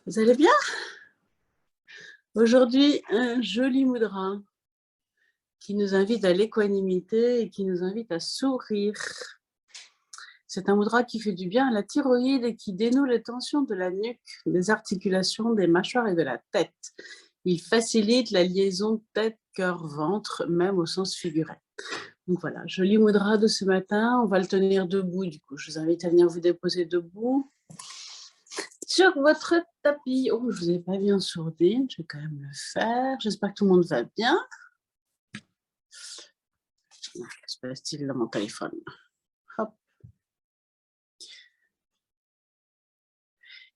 Vous allez bien? Aujourd'hui, un joli mudra qui nous invite à l'équanimité et qui nous invite à sourire. C'est un mudra qui fait du bien à la thyroïde et qui dénoue les tensions de la nuque, des articulations, des mâchoires et de la tête. Il facilite la liaison tête, cœur, ventre, même au sens figuré. Donc voilà, joli mudra de ce matin. On va le tenir debout. Du coup, je vous invite à venir vous déposer debout sur votre tapis. Oh, je ne vous ai pas vu en sourdine, je vais quand même le faire. J'espère que tout le monde va bien. Que se passe-t-il dans mon téléphone? Hop.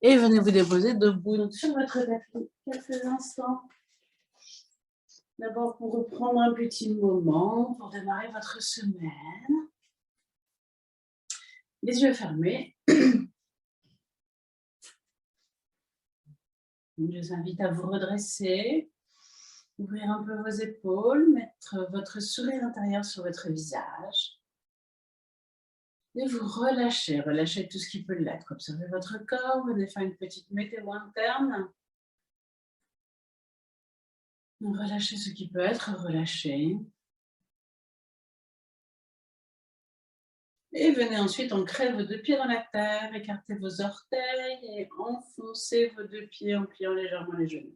Et venez vous déposer debout donc, sur votre tapis quelques instants. D'abord pour reprendre un petit moment, pour démarrer votre semaine. Les yeux fermés. Je vous invite à vous redresser, ouvrir un peu vos épaules, mettre votre sourire intérieur sur votre visage. Et vous relâchez, relâchez tout ce qui peut l'être. Observez votre corps, venez faire une petite météo interne. Relâchez ce qui peut être relâché. Et venez ensuite ancrer vos deux pieds dans la terre, écartez vos orteils et enfoncez vos deux pieds en pliant légèrement les genoux.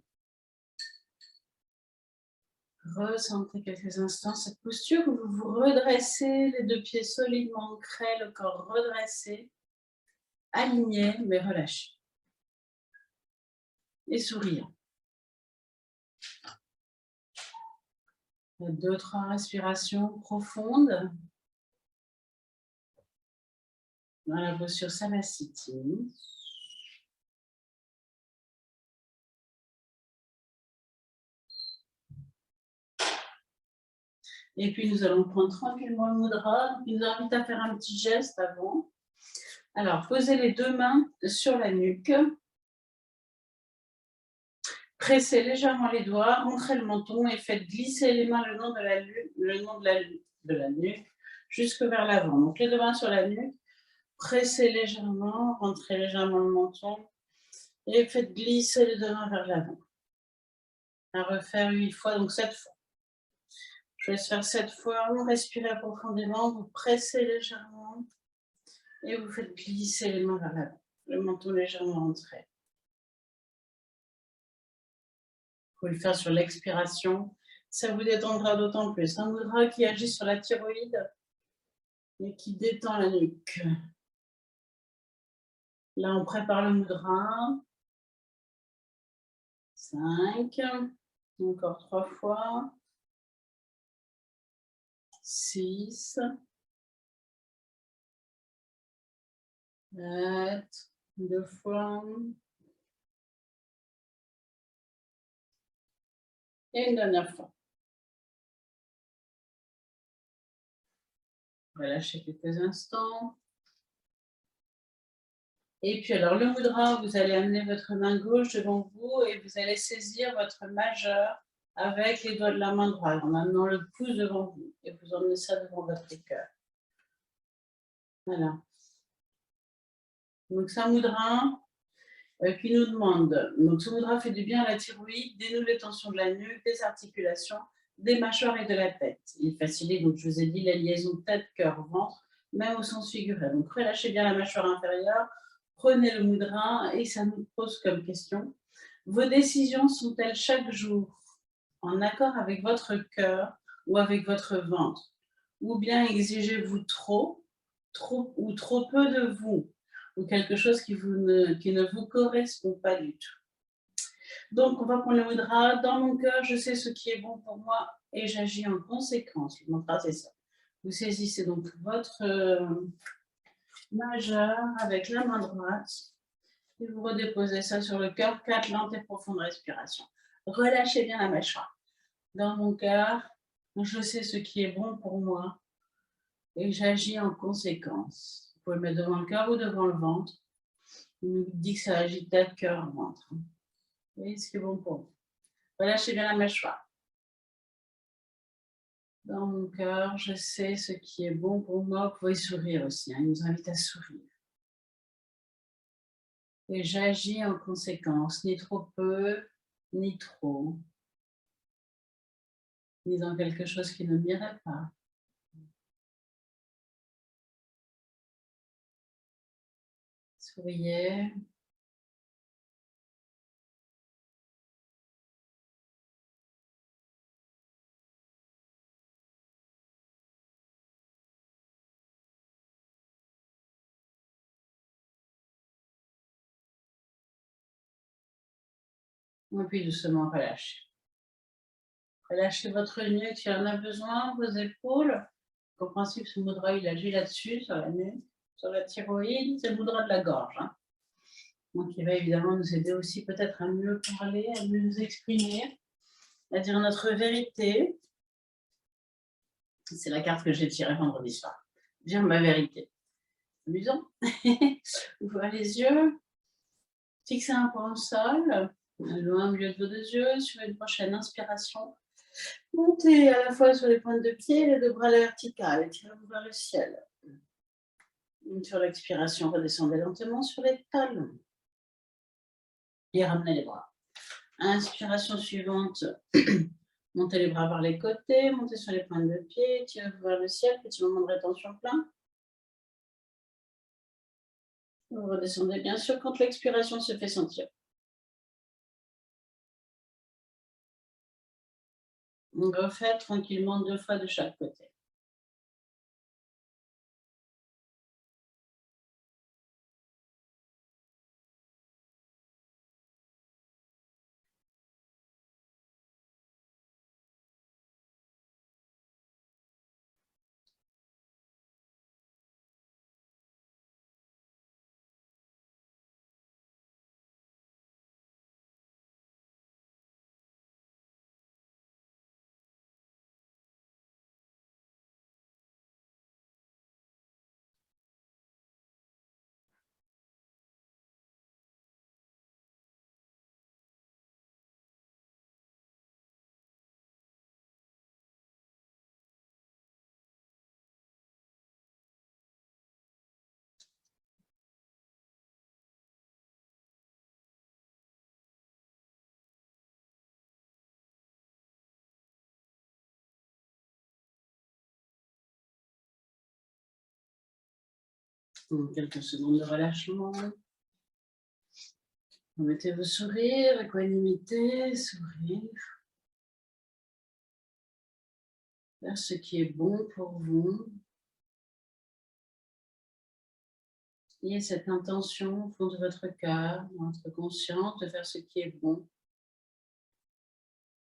Ressentez quelques instants cette posture où vous vous redressez, les deux pieds solidement ancrés, le corps redressé, aligné mais relâché. Et souriant. 2-3 respirations profondes. Dans la posture Samasthiti. Et puis nous allons prendre tranquillement le mudra. Il nous invite à faire un petit geste avant. Alors, posez les deux mains sur la nuque. Pressez légèrement les doigts, rentrez le menton et faites glisser les mains le long de la nuque jusque vers l'avant. Donc les deux mains sur la nuque, pressez légèrement, rentrez légèrement le menton et faites glisser les deux mains vers l'avant. À refaire 8 fois, donc 7 fois. Je vais faire 7 fois, respirez profondément, vous pressez légèrement et vous faites glisser les mains vers l'avant. Le menton légèrement rentré. Vous pouvez le faire sur l'expiration, ça vous détendra d'autant plus. Un mudra qui agit sur la thyroïde et qui détend la nuque. Là, on prépare le mudra. 5, encore 3 fois. 6, 7, 2 fois. Et une dernière fois. Relâchez quelques instants. Et puis alors le mudra, vous allez amener votre main gauche devant vous et vous allez saisir votre majeur avec les doigts de la main droite en amenant le pouce devant vous. Et vous emmenez ça devant votre cœur. Voilà. Donc c'est un mudra qui nous demande, donc ce mudra fait du bien à la thyroïde, dénoue les tensions de la nuque, des articulations, des mâchoires et de la tête. Il facilite, donc je vous ai dit, la liaison tête, cœur, ventre, même au sens figuré. Donc relâchez bien la mâchoire inférieure, prenez le mudra et ça nous pose comme question, vos décisions sont-elles chaque jour en accord avec votre cœur ou avec votre ventre? Ou bien exigez-vous trop ou trop peu de vous? Ou quelque chose qui ne vous correspond pas du tout. Donc, on va prendre le mudra. Dans mon cœur, je sais ce qui est bon pour moi et j'agis en conséquence. Le mantra, c'est ça. Vous saisissez donc votre majeur avec la main droite et vous redéposez ça sur le cœur. 4 lentes et profondes respirations. Relâchez bien la mâchoire. Dans mon cœur, je sais ce qui est bon pour moi et j'agis en conséquence. Vous pouvez le mettre devant le cœur ou devant le ventre. Il nous dit que ça agit tête, cœur, ventre. Vous voyez ce qui est bon pour vous. Relâchez bien la mâchoire. Dans mon cœur, je sais ce qui est bon pour moi. Vous pouvez sourire aussi. Il nous invite à sourire. Et j'agis en conséquence, ni trop peu, ni trop, ni dans quelque chose qui ne m'irait pas. Souriez. Et puis doucement relâchez. Relâchez votre nuque si on a besoin, vos épaules. En principe, ce mudra, il agit là-dessus, sur la nuque, sur la thyroïde, c'est le mudra de la gorge. Hein. Donc, il va évidemment nous aider aussi peut-être à mieux parler, à mieux nous exprimer, à dire notre vérité. C'est la carte que j'ai tirée vendredi soir. Dire ma vérité. Amusant. Ouvrez les yeux. Fixez un point au sol, loin au milieu de vos deux yeux. Sur une prochaine inspiration, montez à la fois sur les pointes de pied, les deux bras à la verticale. Tirez-vous vers le ciel. Sur l'expiration, redescendez lentement sur les talons. Et ramenez les bras. Inspiration suivante. Montez les bras vers les côtés, montez sur les pointes de pied, tirez-vous vers le ciel, petit moment de rétention plein. Vous redescendez bien sûr quand l'expiration se fait sentir. On refait tranquillement 2 fois de chaque côté. Quelques secondes de relâchement. Remettez vos sourires, équanimité, sourire. Faire ce qui est bon pour vous. Ayez cette intention au fond de votre cœur, dans votre conscience, de faire ce qui est bon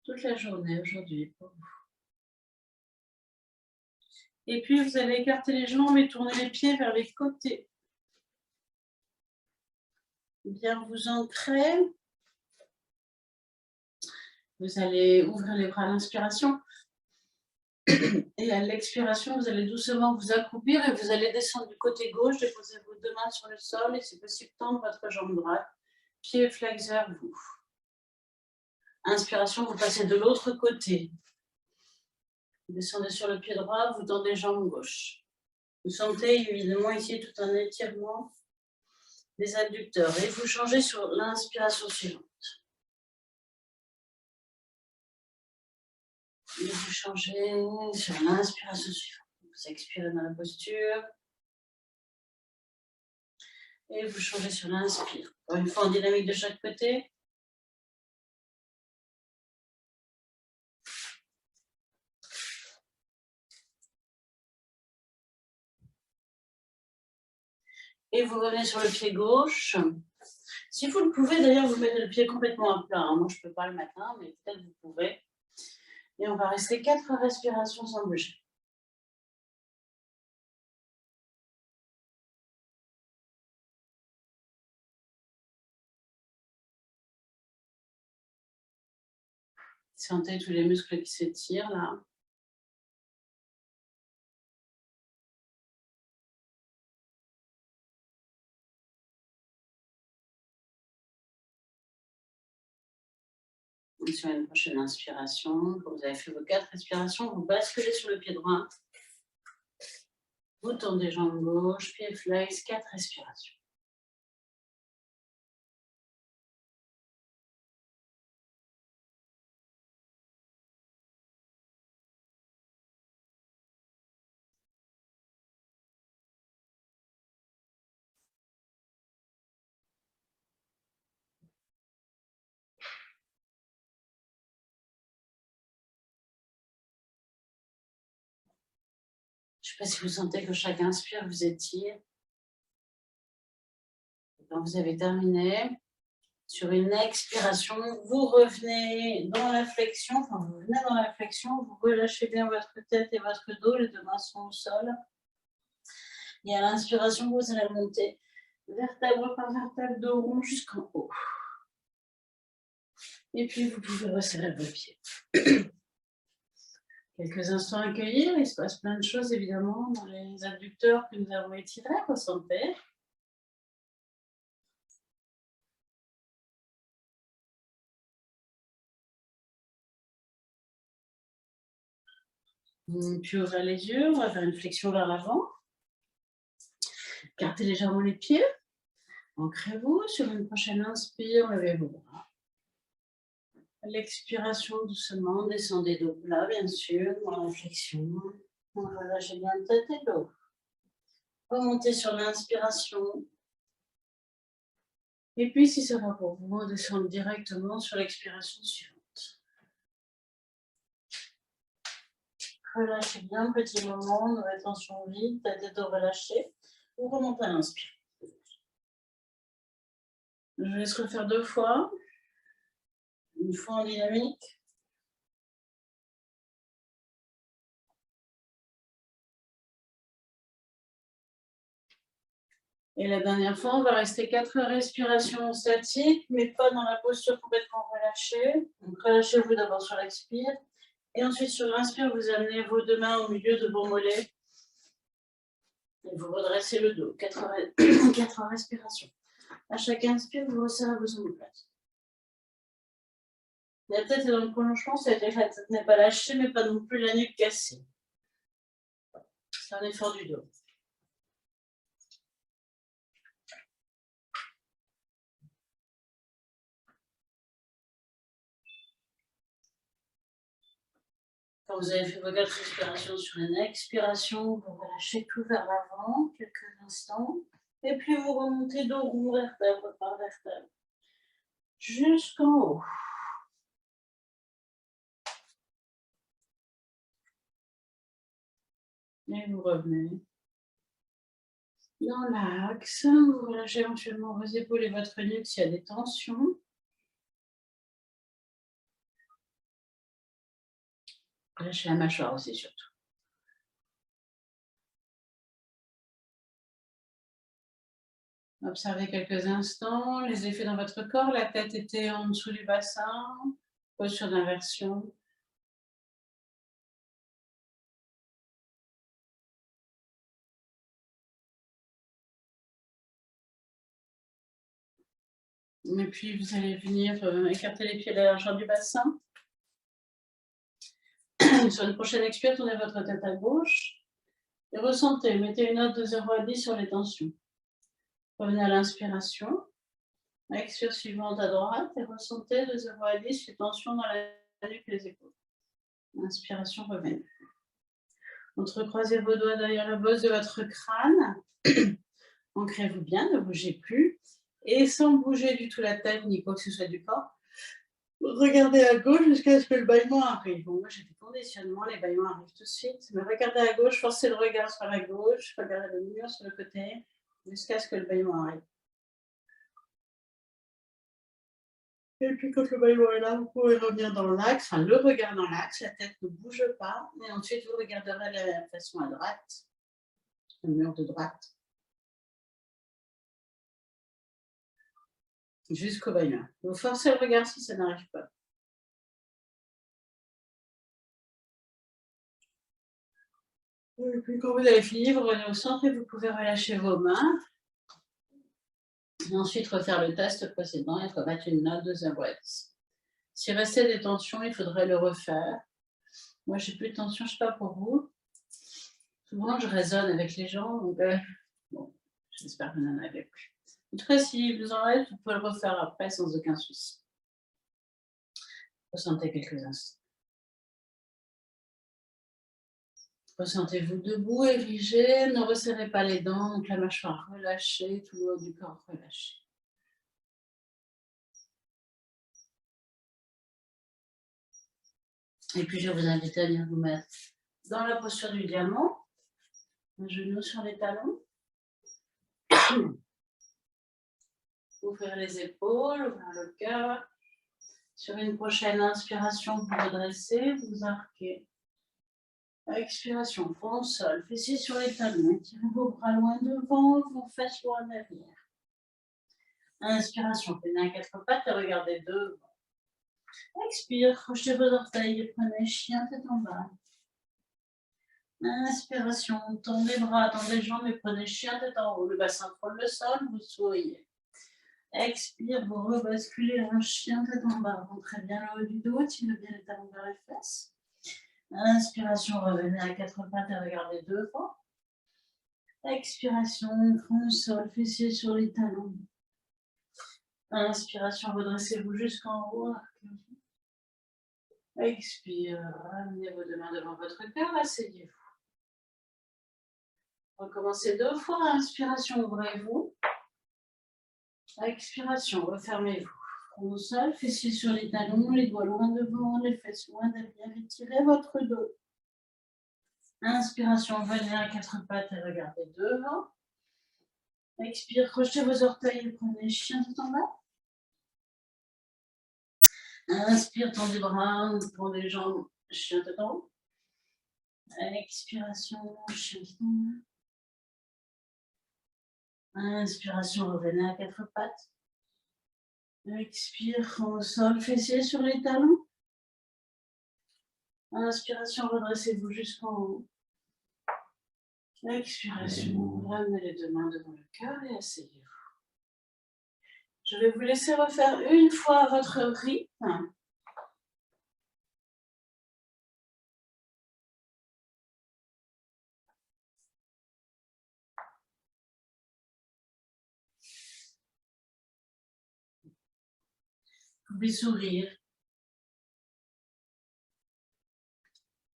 toute la journée aujourd'hui pour vous. Et puis, vous allez écarter les jambes et tourner les pieds vers les côtés. Bien vous ancrer. Vous allez ouvrir les bras à l'inspiration. Et à l'expiration, vous allez doucement vous accroupir et vous allez descendre du côté gauche, déposer vos deux mains sur le sol et si possible tendre votre jambe droite, pied flex vers vous. Inspiration, vous passez de l'autre côté. Vous descendez sur le pied droit, vous tendez jambe gauche. Vous sentez évidemment ici tout un étirement des adducteurs et vous changez sur l'inspiration suivante. Et vous changez sur l'inspiration suivante. Vous expirez dans la posture. Et vous changez sur l'inspire. Encore une fois en dynamique de chaque côté. Et vous revenez sur le pied gauche. Si vous le pouvez, d'ailleurs, vous mettez le pied complètement à plat. Moi, je ne peux pas le matin, mais peut-être vous pouvez. Et on va rester 4 respirations sans bouger. Sentez tous les muscles qui s'étirent là. Et sur une prochaine inspiration, quand vous avez fait vos 4 respirations, vous basculez sur le pied droit. Vous tendez jambe gauche, pied flex, 4 respirations. Je ne sais pas si vous sentez que chaque inspire vous étire. Quand vous avez terminé, sur une expiration, vous revenez dans la flexion, enfin vous venez dans la flexion, vous relâchez bien votre tête et votre dos, les deux mains sont au sol. Et à l'inspiration, vous allez monter vertèbre par vertèbre, dos rond jusqu'en haut. Et puis vous pouvez resserrer vos pieds. Quelques instants à accueillir, il se passe plein de choses évidemment dans les adducteurs que nous avons étirés, ressentez. Puis ouvrez les yeux, on va faire une flexion vers l'avant. Écartez légèrement les pieds. Ancrez-vous. Sur une prochaine inspire, levez vos bras. À l'expiration, doucement, descendez dos plat, bien sûr, dans la flexion. Relâchez bien tête et dos. Remontez sur l'inspiration. Et puis, si ça va pour vous, descendez directement sur l'expiration suivante. Relâchez bien, petit moment de rétention vide, tête et dos relâchés. Vous remontez à l'inspire. Je laisse refaire 2 fois. Une fois en dynamique. Et la dernière fois, on va rester 4 respirations statiques, mais pas dans la posture complètement relâchée. Donc relâchez-vous d'abord sur l'expire. Et ensuite, sur l'inspire, vous amenez vos 2 mains au milieu de vos mollets. Et vous redressez le dos. 4 respirations. À chaque inspire, vous resserrez vos omoplates. La tête est dans le prolongement, c'est-à-dire que la tête n'est pas lâchée, mais pas non plus la nuque cassée. C'est un effort du dos. Quand vous avez fait vos 4 respirations sur une expiration, vous relâchez tout vers l'avant, quelques instants. Et puis vous remontez dos rond, vertèbre par vertèbre, jusqu'en haut. Et vous revenez dans l'axe. Vous relâchez éventuellement vos épaules et votre nuque s'il y a des tensions. Relâchez la mâchoire aussi surtout. Observez quelques instants les effets dans votre corps. La tête était en dessous du bassin. Posture d'inversion. Et puis vous allez venir écarter les pieds de la largeur du bassin. Sur une prochaine expire, tournez votre tête à gauche. Et ressentez, mettez une note de 0 à 10 sur les tensions. Revenez à l'inspiration. Expire suivante à droite et ressentez de 0 à 10 les tensions dans la nuque et les épaules. Inspiration, revenez. Entrecroisez vos doigts derrière la bosse de votre crâne. Ancrez-vous bien, ne bougez plus. Et sans bouger du tout la tête ni quoi que ce soit du corps, regardez à gauche jusqu'à ce que le bâillement arrive. Bon, moi j'ai des conditionnements, les bâillements arrivent tout de suite. Mais regardez à gauche, forcez le regard sur la gauche, regardez le mur sur le côté, jusqu'à ce que le bâillement arrive. Et puis quand le bâillement est là, vous pouvez revenir dans l'axe, enfin le regard dans l'axe, la tête ne bouge pas. Et ensuite vous regarderez de la même façon à droite, le mur de droite. Jusqu'au bâillement. Vous forcez le regard si ça n'arrive pas. Et puis quand vous avez fini, vous revenez au centre et vous pouvez relâcher vos mains. Et ensuite refaire le test précédent et remettre une note de 0 à 10. S'il restait des tensions, il faudrait le refaire. Moi, j'ai plus de tension, je ne sais pas pour vous. Souvent, je raisonne avec les gens, donc bon, j'espère que vous n'en avez plus. En tout cas, si vous en avez, vous pouvez le refaire après sans aucun souci. Ressentez quelques instants. Ressentez-vous debout, érigé, ne resserrez pas les dents, donc la mâchoire relâchée, tout le haut du corps relâché. Et puis je vais vous inviter à venir vous mettre dans la posture du diamant. Un genou sur les talons. Ouvrir les épaules, ouvrir le cœur. Sur une prochaine inspiration, vous redressez, vous arquez. Expiration, front au sol, fessiers sur les talons. Étirez vos bras loin devant, vos fesses loin derrière. Inspiration, tenez à quatre pattes et regardez devant. Expire, crochetez vos orteils et prenez chien tête en bas. Inspiration, tendez les bras, tendez les jambes et prenez chien tête en haut. Le bassin frôle le sol, vous souriez. Expire, vous rebasculez en chien tête en bas. Rentrez bien le haut du dos, tirez bien les talons vers les fesses. Inspiration, revenez à quatre pattes et regardez devant. Expiration, front au sol, fessiers sur les talons. Inspiration, redressez-vous jusqu'en haut. Expire, ramenez vos deux mains devant votre cœur, asseyez-vous. Recommencez 2 fois. Inspiration, ouvrez-vous. Expiration, refermez-vous. Front au sol, fessiers sur les talons, les doigts loin devant, les fesses loin derrière. Étirez votre dos. Inspiration, venez à quatre pattes et regardez devant. Expire, crochetez vos orteils et prenez chien tout en bas. Inspire, tendez les bras, tendez les jambes, chien tout en haut. Expiration, chien tout en bas. Inspiration, revenez à quatre pattes. Expire, front au sol, fessiers sur les talons. Inspiration, redressez-vous jusqu'en haut. Expiration, ramenez les deux mains devant le cœur et asseyez-vous. Je vais vous laisser refaire une fois votre rythme. Vous pouvez sourire.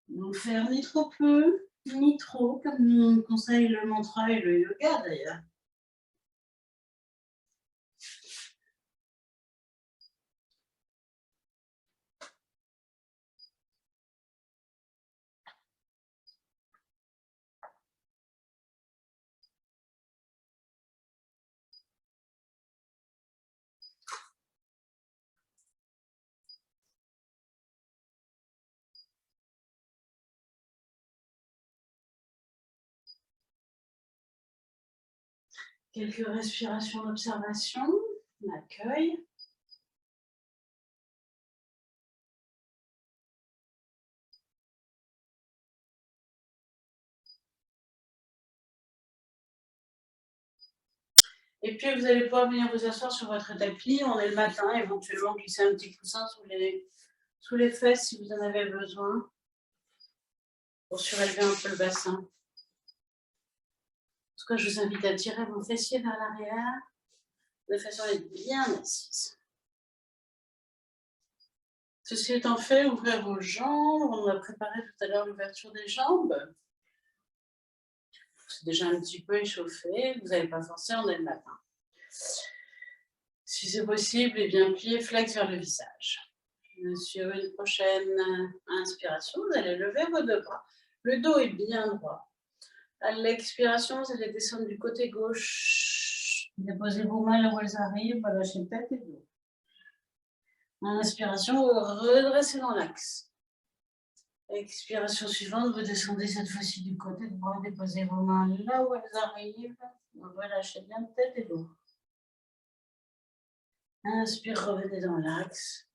Ne faire ni trop peu, ni trop, comme nous conseille le mantra et le yoga d'ailleurs. Quelques respirations d'observation, d'accueil. Et puis, vous allez pouvoir venir vous asseoir sur votre tapis. On est le matin, éventuellement glisser un petit coussin sous les fesses si vous en avez besoin, pour surélever un peu le bassin. En tout cas, je vous invite à tirer vos fessiers vers l'arrière, de façon à être bien assise. Ceci étant fait, ouvrez vos jambes. On a préparé tout à l'heure l'ouverture des jambes. C'est déjà un petit peu échauffé. Vous n'allez pas forcer, on est le matin. Si c'est possible, eh bien, pliez flex vers le visage. Sur une prochaine inspiration, vous allez lever vos deux bras. Le dos est bien droit. À l'expiration, vous allez descendre du côté gauche. Déposez vos mains là où elles arrivent, relâchez tête et dos. Inspiration, vous redressez dans l'axe. Expiration suivante, vous descendez cette fois-ci du côté droit, déposez vos mains là où elles arrivent. Relâchez bien tête et dos. Inspire, revenez dans l'axe.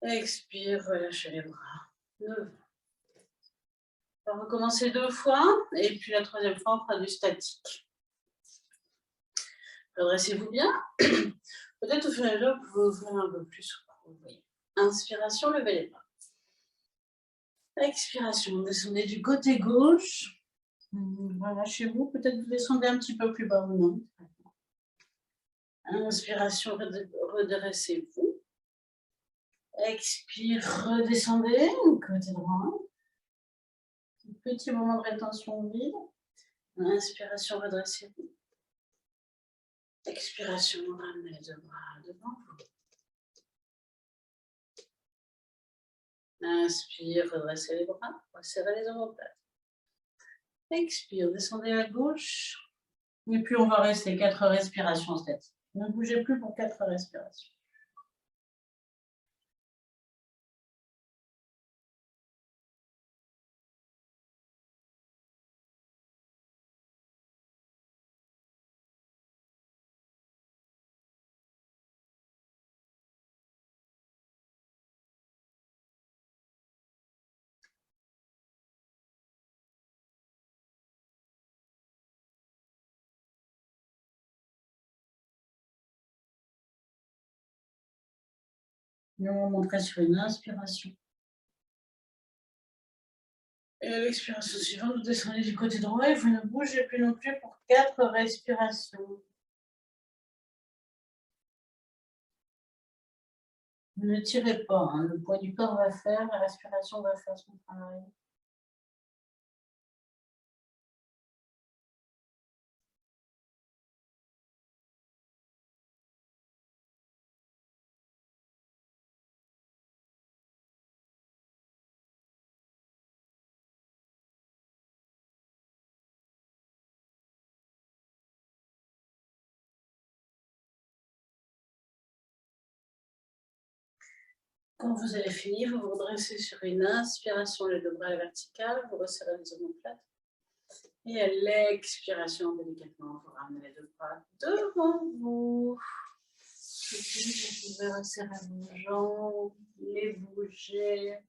Expire, relâchez les bras. On va recommencer 2 fois, et puis la troisième fois, on fera du statique. Redressez-vous bien. Peut-être au fur et à mesure, vous pouvez ouvrir un peu plus. Inspiration, levez les bras. Expiration, descendez du côté gauche. Relâchez-vous. Peut-être vous descendez un petit peu plus bas ou non. Inspiration, redressez-vous. Expire, redescendez, côté droit. Petit moment de rétention vide. Inspiration, redressez-vous. Expiration, ramenez les deux bras devant vous. Inspire, redressez les bras, resserrez les omoplates. Expire, descendez à gauche. Et puis, on va rester 4 respirations statiques. Ne bougez plus pour 4 respirations. Nous, on monterait sur une inspiration. Et à l'expiration suivante, vous descendez du côté droit et vous ne bougez plus non plus pour 4 respirations. Ne tirez pas, hein, le poids du corps va faire, la respiration va faire son travail. Quand vous avez fini, vous vous redressez sur une inspiration, les 2 bras verticales, vous resserrez les omoplates. Et à l'expiration, délicatement, vous ramenez les 2 bras devant vous. Et puis, vous pouvez resserrer vos jambes, les bouger,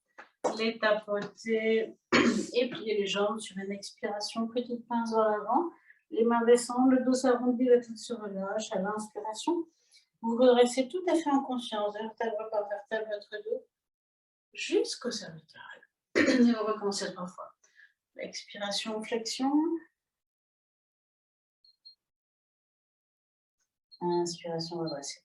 les tapoter et plier les jambes sur une expiration, petite pince vers l'avant. Les mains descendent, le dos s'arrondit, la tête se relâche. À l'inspiration, vous redressez tout à fait en conscience, vertèbre par vertèbre, votre dos, jusqu'au cervical. Et vous recommencez 3 fois. Expiration, flexion. Inspiration, redressée.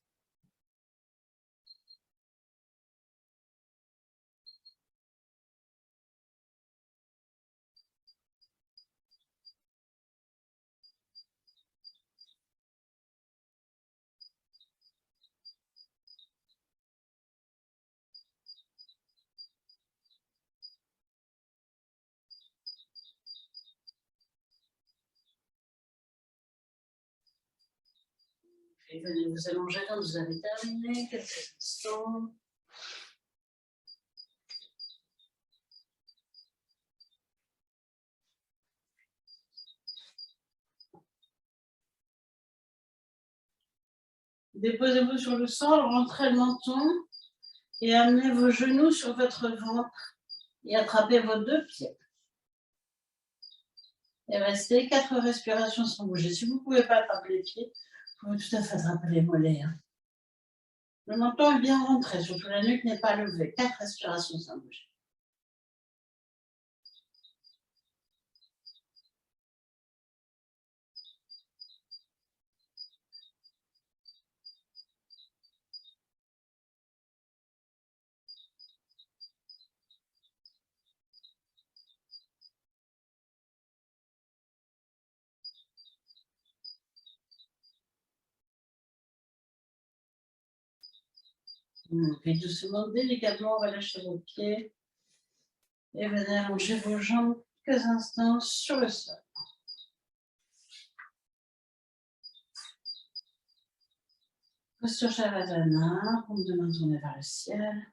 Et venez vous allonger quand vous avez terminé, quelques instants. Déposez-vous sur le sol, rentrez le menton et amenez vos genoux sur votre ventre et attrapez vos 2 pieds. Et restez 4 respirations sans bouger. Si vous ne pouvez pas attraper les pieds, vous pouvez tout à fait attraper les mollets. Le menton est bien rentré, surtout la nuque n'est pas levée. 4 respirations sans bouger. Et doucement, délicatement, relâchez vos pieds et venez allonger vos jambes quelques instants sur le sol. Posture Shavasana, paume de main tournée vers le ciel.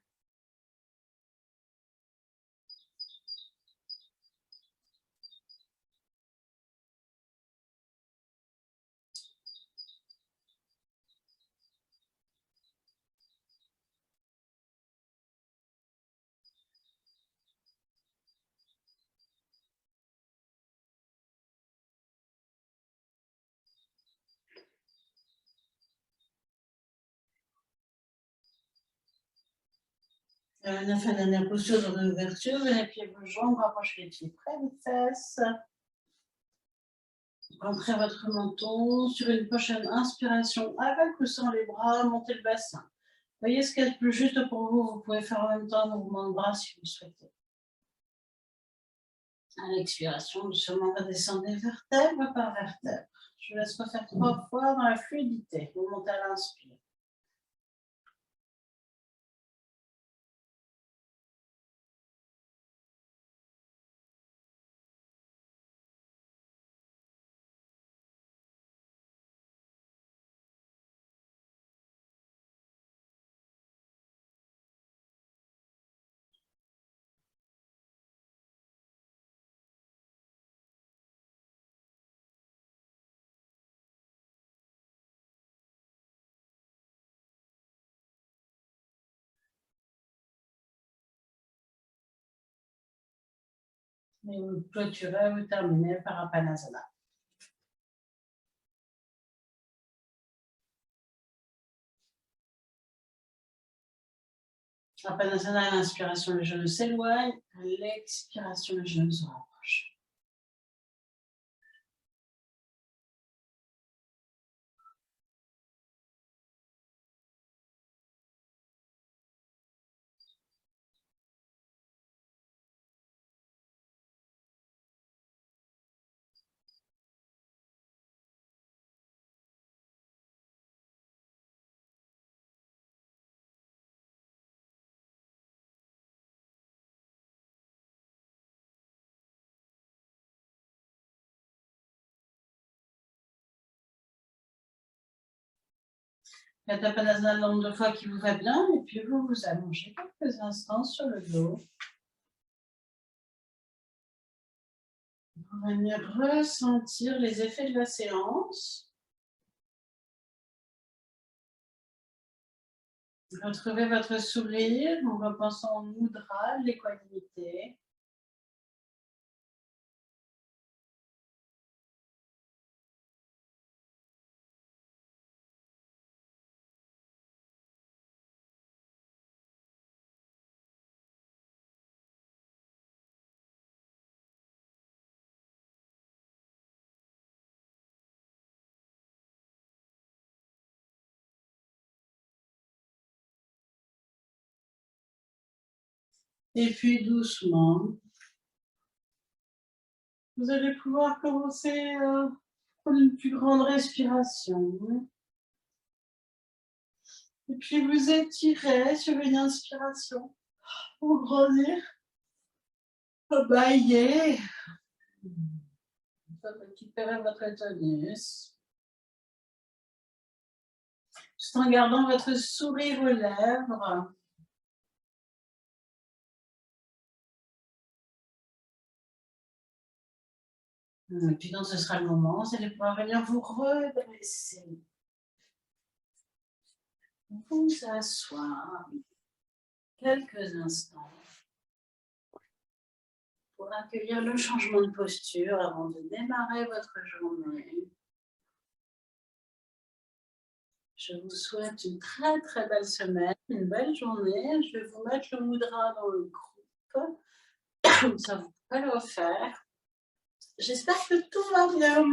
On a fait la dernière posture dans l'ouverture. Venez plier vos jambes, rapprochez les pieds près des fesses. Rentrez votre menton. Sur une prochaine inspiration, avec ou sans les bras, montez le bassin. Voyez ce qui est le plus juste pour vous. Vous pouvez faire en même temps un mouvement de bras si vous le souhaitez. À l'expiration, doucement redescendez vertèbre par vertèbre. Je vous laisse refaire 3 fois dans la fluidité. Vous montez à l'inspire. Et vous clôturez, vous terminez par Apanasana. Apanasana, à l'inspiration, les genoux s'éloignent. À l'expiration, les genoux se rapprochent. Faites Apanasana le nombre de fois qui vous va bien, et puis vous vous allongez quelques instants sur le dos. Pour venir ressentir les effets de la séance. Retrouvez votre sourire en repensant au mudra, l'équanimité. Et puis doucement, vous allez pouvoir commencer à prendre une plus grande respiration. Et puis vous étirez sur une inspiration pour grandir. Baillez. Récupérez votre tonus. Tout en gardant votre sourire aux lèvres. Et puis quand ce sera le moment, vous allez pouvoir venir vous redresser. Vous asseoir quelques instants pour accueillir le changement de posture avant de démarrer votre journée. Je vous souhaite une très très belle semaine, une belle journée. Je vais vous mettre le mudra dans le groupe, comme ça vous pouvez le refaire. J'espère que tout va bien.